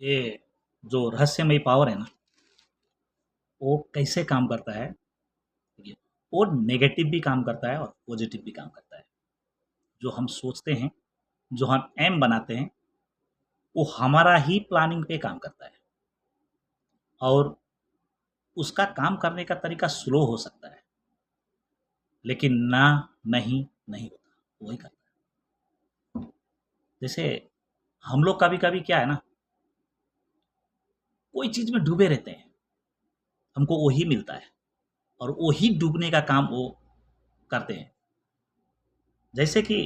ये जो रहस्यमयी पावर है ना, वो कैसे काम करता है, देखिए, वो नेगेटिव भी काम करता है और पॉजिटिव भी काम करता है। जो हम सोचते हैं, जो हम एम बनाते हैं, वो हमारा ही प्लानिंग पे काम करता है और उसका काम करने का तरीका स्लो हो सकता है, लेकिन ना, नहीं, नहीं होता, वही करता है। जैसे हम लोग कभी-कभी क्या है ना, कोई चीज़ में डूबे रहते हैं, हमको वही मिलता है और वही डूबने का काम वो करते हैं। जैसे कि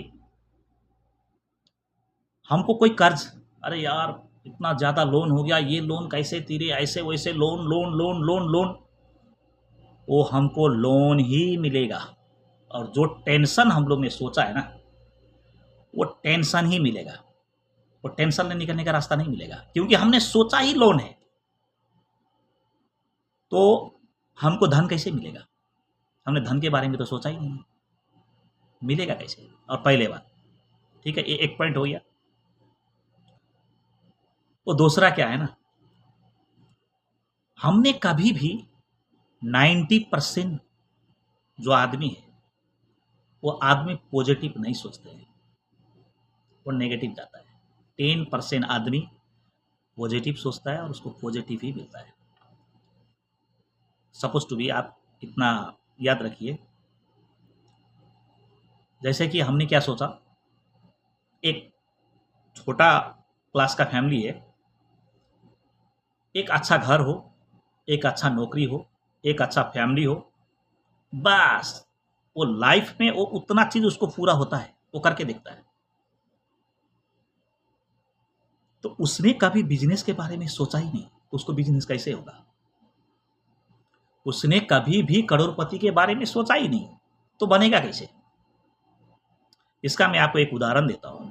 हमको कोई कर्ज, अरे यार इतना ज़्यादा लोन हो गया, ये लोन कैसे तीरे, ऐसे वैसे loan loan loan loan loan, वो हमको लोन ही मिलेगा और जो टेंशन हम लोग ने सोचा है ना, वो टेंशन ही मिलेगा। वो टेंशन से निकलने का रास्ता नहीं मिलेगा क्योंकि हमने सोचा ही लोन है। तो हमको धन कैसे मिलेगा? हमने धन के बारे में तो सोचा ही नहीं, मिलेगा कैसे? और पहले बात, ठीक है, ये एक पॉइंट हो गया। वो दूसरा क्या है ना, हमने कभी भी 90% जो आदमी है, वो आदमी पॉजिटिव नहीं सोचते हैं, वो नेगेटिव जाता है। 10% आदमी पॉजिटिव सोचता है और उसको पॉजिटिव ही मिलता है। सपोज टू बी, आप इतना याद रखिए, जैसे कि हमने क्या सोचा, एक छोटा क्लास का फैमिली है, एक अच्छा घर हो, एक अच्छा नौकरी हो, एक अच्छा फैमिली हो, बस वो लाइफ में वो उतना चीज उसको पूरा होता है, वो करके देखता है। तो उसने कभी बिजनेस के बारे में सोचा ही नहीं, तो उसको बिजनेस कैसे होगा? उसने कभी भी करोड़पति के बारे में सोचा ही नहीं, तो बनेगा कैसे? इसका मैं आपको एक उदाहरण देता हूँ।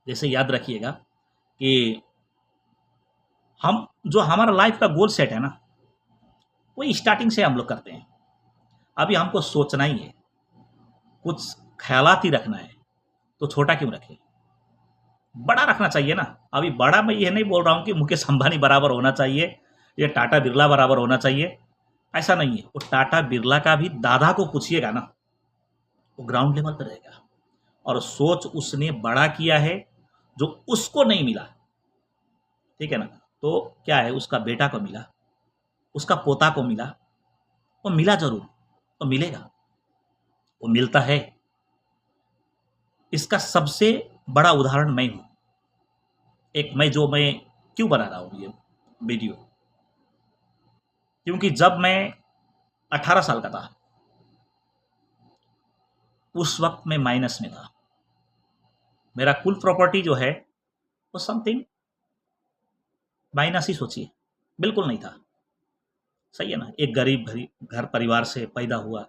जैसे याद रखिएगा कि हम जो हमारा लाइफ का गोल सेट है ना, वो स्टार्टिंग से हम लोग करते हैं। अभी हमको सोचना ही है, कुछ ख्यालात ही रखना है, तो छोटा क्यों रखें? बड़ा रखना चाहिए ना। अभी बड़ा मैं ये नहीं बोल रहा हूँ कि मुकेश अंबानी बराबर होना चाहिए या टाटा बिरला बराबर होना चाहिए, ऐसा नहीं है। वो टाटा बिरला का भी दादा को पूछिएगा ना, वो ग्राउंड लेवल पर रहेगा और सोच उसने बड़ा किया है जो उसको नहीं मिला, ठीक है ना? तो क्या है, उसका बेटा को मिला, उसका पोता को मिला, वो मिला जरूर, वो मिलेगा, वो मिलता है। इसका सबसे बड़ा उदाहरण मैं हूँ। एक मैं क्यों बना रहा हूँ ये वीडियो, क्योंकि जब मैं 18 साल का था, उस वक्त मैं माइनस में था। मेरा कुल प्रॉपर्टी जो है वो समथिंग माइनस ही सोचिए, बिल्कुल नहीं था। सही है ना? एक गरीब घर परिवार से पैदा हुआ,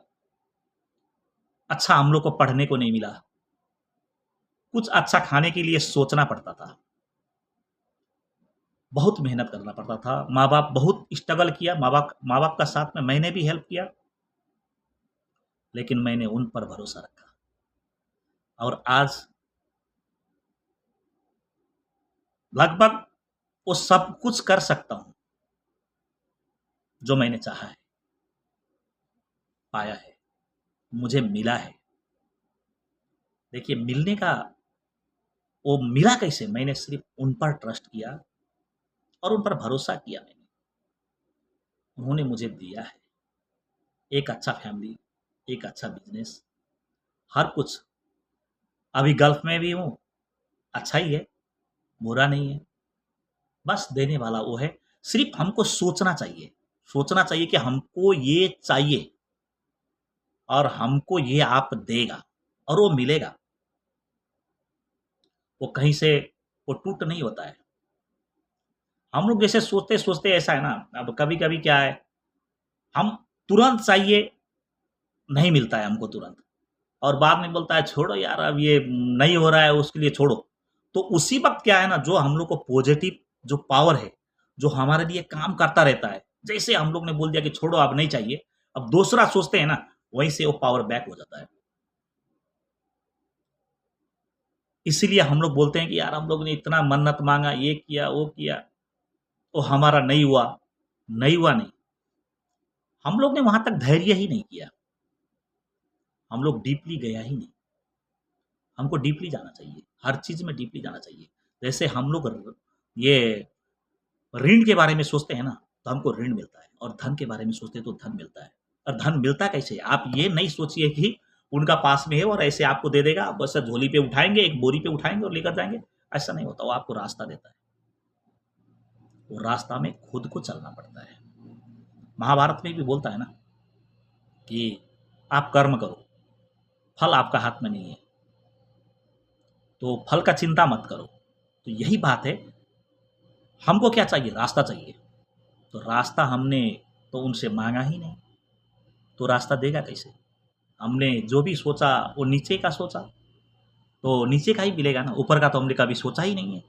अच्छा हम लोग को पढ़ने को नहीं मिला, कुछ अच्छा खाने के लिए सोचना पड़ता था, बहुत मेहनत करना पड़ता था, माँ बाप बहुत स्ट्रगल किया, माँ बाप का साथ में मैंने भी हेल्प किया, लेकिन मैंने उन पर भरोसा रखा और आज लगभग वो सब कुछ कर सकता हूँ जो मैंने चाहा है, पाया है, मुझे मिला है। देखिए, मिलने का वो मिला कैसे? मैंने सिर्फ उन पर ट्रस्ट किया और उन पर भरोसा किया मैंने, उन्होंने मुझे दिया है एक अच्छा फैमिली, एक अच्छा बिजनेस, हर कुछ। अभी गल्फ में भी हूँ, अच्छा ही है, बुरा नहीं है, बस देने वाला वो है। सिर्फ हमको सोचना चाहिए, सोचना चाहिए कि हमको ये चाहिए और हमको ये आप देगा और वो मिलेगा। वो कहीं से वो टूट नहीं होता है। हम लोग जैसे सोचते सोचते ऐसा है ना, अब कभी कभी क्या है, हम तुरंत चाहिए, नहीं मिलता है हमको तुरंत, और बाद में बोलता है छोड़ो यार अब ये नहीं हो रहा है, उसके लिए छोड़ो। तो उसी वक्त क्या है ना, जो हम लोग को पॉजिटिव जो पावर है, जो हमारे लिए काम करता रहता है, जैसे हम लोग ने बोल दिया कि छोड़ो अब नहीं चाहिए, अब दूसरा सोचते हैं ना, वहीं से वो पावर बैक हो जाता है। इसीलिए हम लोग बोलते हैं कि यार हम लोग ने इतना मन्नत मांगा, ये किया वो किया, तो हमारा नहीं हुआ। नहीं हुआ नहीं, हम लोग ने वहां तक धैर्य ही नहीं किया, हम लोग डीपली गया ही नहीं। हमको डीपली जाना चाहिए, हर चीज में डीपली जाना चाहिए। जैसे हम लोग ये ऋण के बारे में सोचते हैं ना, तो हमको ऋण मिलता है, और धन के बारे में सोचते हैं तो धन मिलता है। और धन मिलता कैसे है? आप ये नहीं सोचिए कि उनका पास में है और ऐसे आपको दे देगा, आप बस झोली पे उठाएंगे, एक बोरी पे उठाएंगे और लेकर जाएंगे। ऐसा नहीं होता, वो आपको रास्ता देता है। वो रास्ता में खुद को चलना पड़ता है। महाभारत में भी बोलता है ना कि आप कर्म करो, फल आपका हाथ में नहीं है, तो फल का चिंता मत करो। तो यही बात है, हमको क्या चाहिए? रास्ता चाहिए। तो रास्ता हमने तो उनसे मांगा ही नहीं, तो रास्ता देगा कैसे? हमने जो भी सोचा वो नीचे का सोचा, तो नीचे का ही मिलेगा ना, ऊपर का तो हमने कभी सोचा ही नहीं है।